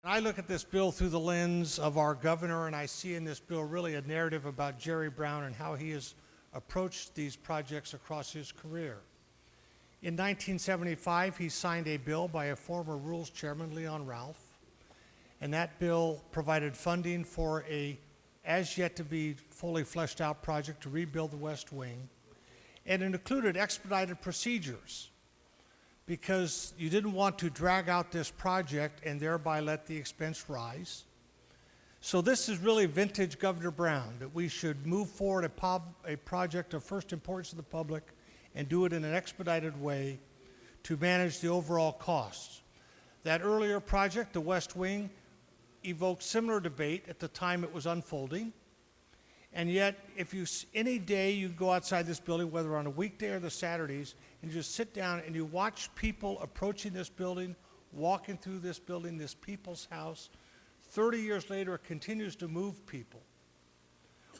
I look at this bill through the lens of our governor, and I see in this bill really a narrative about Jerry Brown and how he has approached these projects across his career. In 1975, he signed a bill by a former Rules Chairman, Leon Ralph, and that bill provided funding for a as yet to be fully fleshed out project to rebuild the West Wing, and it included expedited procedures because you didn't want to drag out this project and thereby let the expense rise. So this is really vintage Governor Brown, that we should move forward a project of first importance to the public and do it in an expedited way to manage the overall costs. That earlier project, the West Wing, evoked similar debate at the time it was unfolding. And yet, if you, any day you go outside this building, whether on a weekday or the Saturdays, and you just sit down and you watch people approaching this building, walking through this building, this people's house, 30 years later, it continues to move people.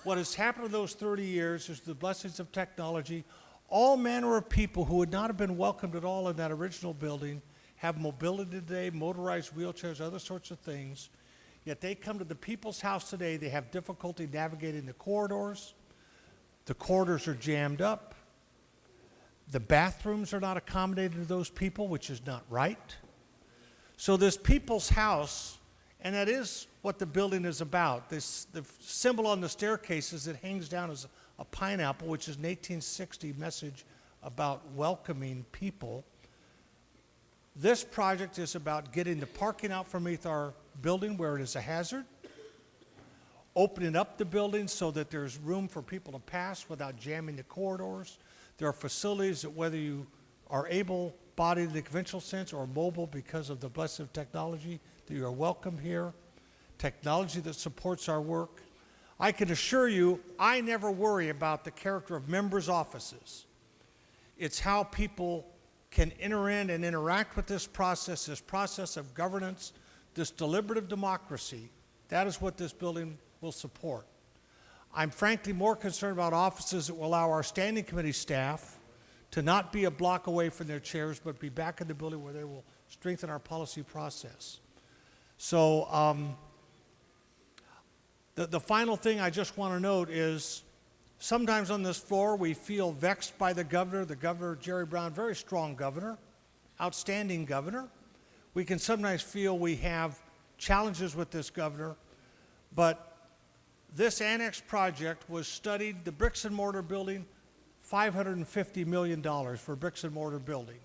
What has happened in those 30 years is the blessings of technology. All manner of people who would not have been welcomed at all in that original building have mobility today, motorized wheelchairs, other sorts of things. Yet they come to the people's house today, they have difficulty navigating the corridors. The corridors are jammed up. The bathrooms are not accommodating to those people, which is not right. So this people's house, and that is what the building is about. The symbol on the staircases that hangs down is a pineapple, which is an 1860 message about welcoming people. This project is about getting the parking out from beneath our building where it is a hazard, opening up the building so that there's room for people to pass without jamming the corridors. There are facilities that whether you are able-bodied in the conventional sense or mobile because of the blessing of technology, that you are welcome here, technology that supports our work. I can assure you, I never worry about the character of members' offices. It's how people can enter in and interact with this process of governance, this deliberative democracy. That is what this building will support. I'm frankly more concerned about offices that will allow our standing committee staff to not be a block away from their chairs, but be back in the building where they will strengthen our policy process. So the final thing I just want to note is sometimes on this floor we feel vexed by the governor, Jerry Brown, very strong governor, outstanding governor. We can sometimes feel we have challenges with this governor, but this annex project was studied, the bricks and mortar building, $550 million for bricks and mortar building.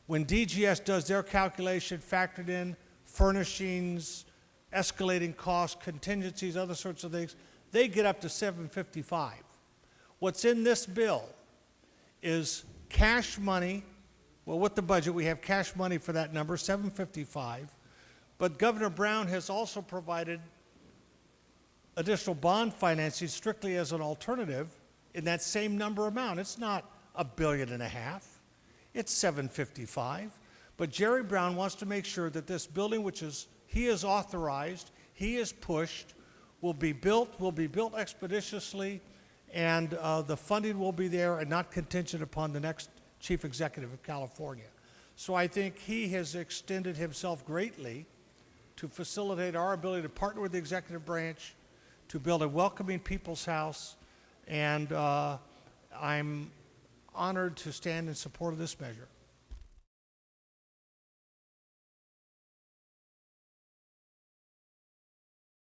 When DGS does their calculation, factored in furnishings, escalating costs, contingencies, other sorts of things, they get up to $755. What's in this bill is cash money. Well, with the budget, we have cash money for that number, $755. But Governor Brown has also provided additional bond financing strictly as an alternative in that same number amount. It's not $1.5 billion. It's $755. But Jerry Brown wants to make sure that this building, which he has authorized, he has pushed, will be built expeditiously, and the funding will be there and not contingent upon the next Chief Executive of California. So I think he has extended himself greatly to facilitate our ability to partner with the executive branch to build a welcoming people's house, and I'm honored to stand in support of this measure.